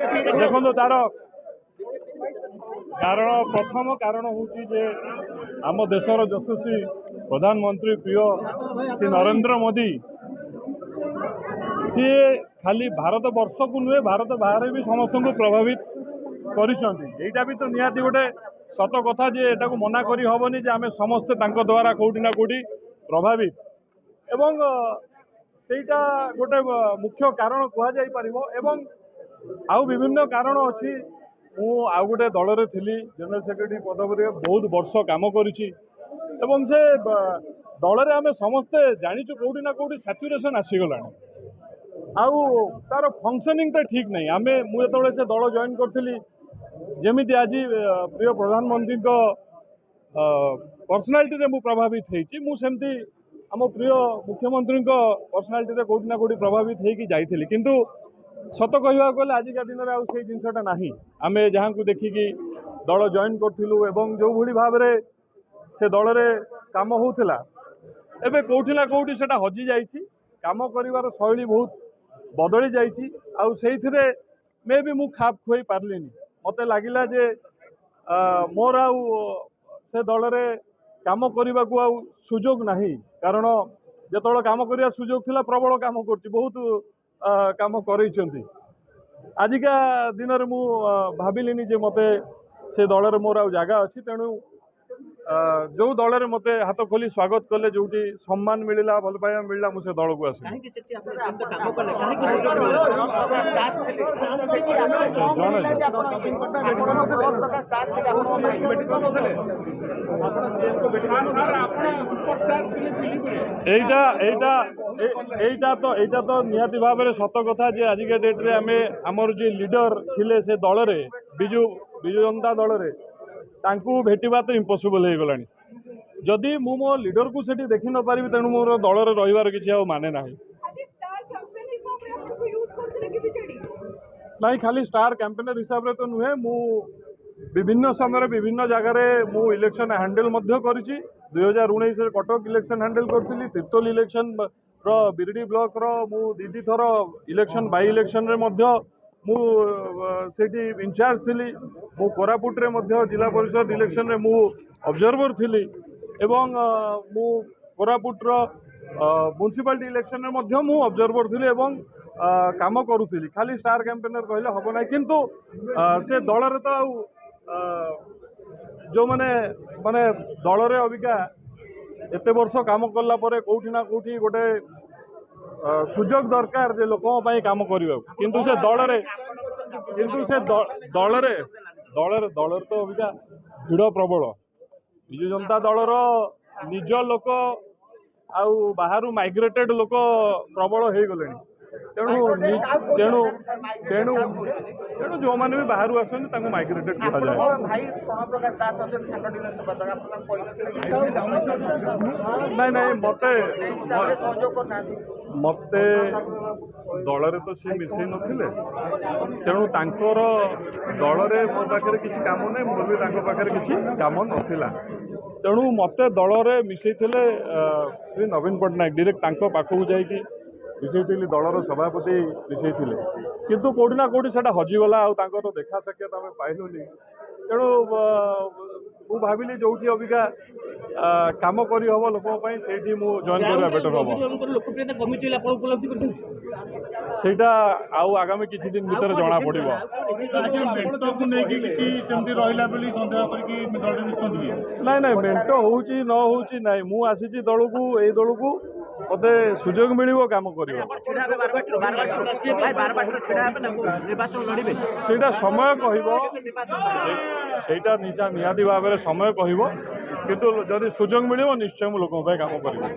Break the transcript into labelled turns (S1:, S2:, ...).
S1: देखो तार कारण प्रथम कारण हूँ जे आम देशर यशस्वी प्रधानमंत्री प्रिय श्री नरेंद्र मोदी सी खाली भारत वर्ष को नुहे भारत बाहर भी समस्त को प्रभावित करा भी तो निहाती गोटे सत कथा जे एटा को मना करी हबनी जे आमे समस्ते तांको द्वारा कोठी ना कोठी प्रभावित एवं सेटा गोटे मुख्य कारण कह जाई परिबो एवं आउ विभिन्न कारण अच्छी मु आउ गोटे दल रे थिली जनरल सेक्रेटरी पदवी बहुत वर्ष काम करिछि एवं से दल रे आमे समस्ते जानिछु कोठी ना कोठी सैचुरेशन आसीगलानी आउ तार फंक्शनिंग तो ठीक नहीं आमे मु जेतबेले से दल जॉइन करथिली जेमिति आज प्रिय प्रधानमंत्री पर्सनालिटी रे मु प्रभावित होइछि मु सेमती आम प्रिय मुख्यमंत्री पर्सनालिटी रे कोठी ना कोठी प्रभावित होइकि जाइथिली किंतु सत कहवा गले आजिका दिन में आउ से जिनसटा नाही आमे जहाँ को देखिकी दल जॉइन करथिलु एवं जो भली भाव रे से दल रे काम होउथिला एबे कोठी ना कोठी सेटा हजि जाइछि काम करिवार शैली बहुत बदली जाइछि आउ सेइथिरे मे भी मु खाप खोई पारलिनी मते लागिला जे मोर आउ से दल रे काम करने को आउ सुजोग नहीं कारण जेतबेले काम करिया सुजोग थिला प्रबल काम करछि बहुत काम करैछन्ति आजिका दिन में मु भाविलिनी जे मते से दल रे मोर आउ जागा अछि तेणु जो दल रे मते हाथ खोली स्वागत कले जोटी सम्मान मिलला भल पाइबा मिलला मु से दल को आसी एटा तो निहाती भाव में सत कथा जे आजिका डेट रे आमे हमर जे लीडर थिले से दल रे बिजु जनता दल रे तांकू भेटिबा तो इम्पॉसिबल हो गलानी जदि मु मो लीडर को सेठी देखि न पारिबी तेणु मोर दल रे रहिबार किछि आ माने नाही नहीं खाली स्टार कैंपेनर हिसाब रे तो नुहे मु विभिन्न समय विभिन्न जगह रे मु इलेक्शन हैंडल मध्य करिछि 2019 रे कटक इलेक्शन हैंडल करथिली तिर्तोल इलेक्शन रो बिरडी ब्लॉक रो मु दीदी थरो इलेक्शन बाई इलेक्शन रे मध्य मु सेठी इंचार्ज थिली मु कोरापुट रे मध्य जिला परिषद इलेक्शन रे मु ऑब्जर्वर थिली एवं मु कोरापुट रो म्युनिसिपालिटी इलेक्शन रे मध्य मु ऑब्जर्वर थिली एवं काम करूथिली खाली स्टार कैंपेनर कहले हबो नै किंतु से दल रे तो जो माने दल रे अबिका एते वर्ष काम करला परे कोठी ना कोठी गोटे सुजोग दरकार जे लोकों पई काम करिबा किंतु से दल रे दल तो अबिका भिड़ प्रबल बिजु जनता दल निज लोक आउ बाहर माइग्रेटेड लोक प्रबल हो गले तेणु तेणु तेणु तेणु जो मैंने भी बाहर आसते माइग्रेटेड कहा नहीं मते दल रे तो सी मिसई नथिले तेणु तांकर दल रे मो पाखे किसी काम नहीं मोर भी तांको पाखे किसी काम नथिला तेणु मते दल रे मिसई थिले श्री नवीन पट्टनायक डायरेक्ट तांको पाखु जाइकी मिसई दलर सभापति मिसई किंतु कोठी ना कोठी सेटा हजिगला आउ देखा साक्षात आम पाइलुनि तेणु मु भाविली जो अबिका काम करी हम लोकों से मु जॉइन करवा बेटर हम सेटा आउ आगामी किछि दिन भीतर जना पड़िबो नहीं मेंटो होउची न होउची नहीं मु आसीची दल को ए दल को मते सुजोग मिलिबो काम करिवो सेटा समय कहिबो सेटा निहाती भाव में समय कहिबो किंतु जदि सुजोग मिलिबो निश्चय मु लोकों काम करिवो।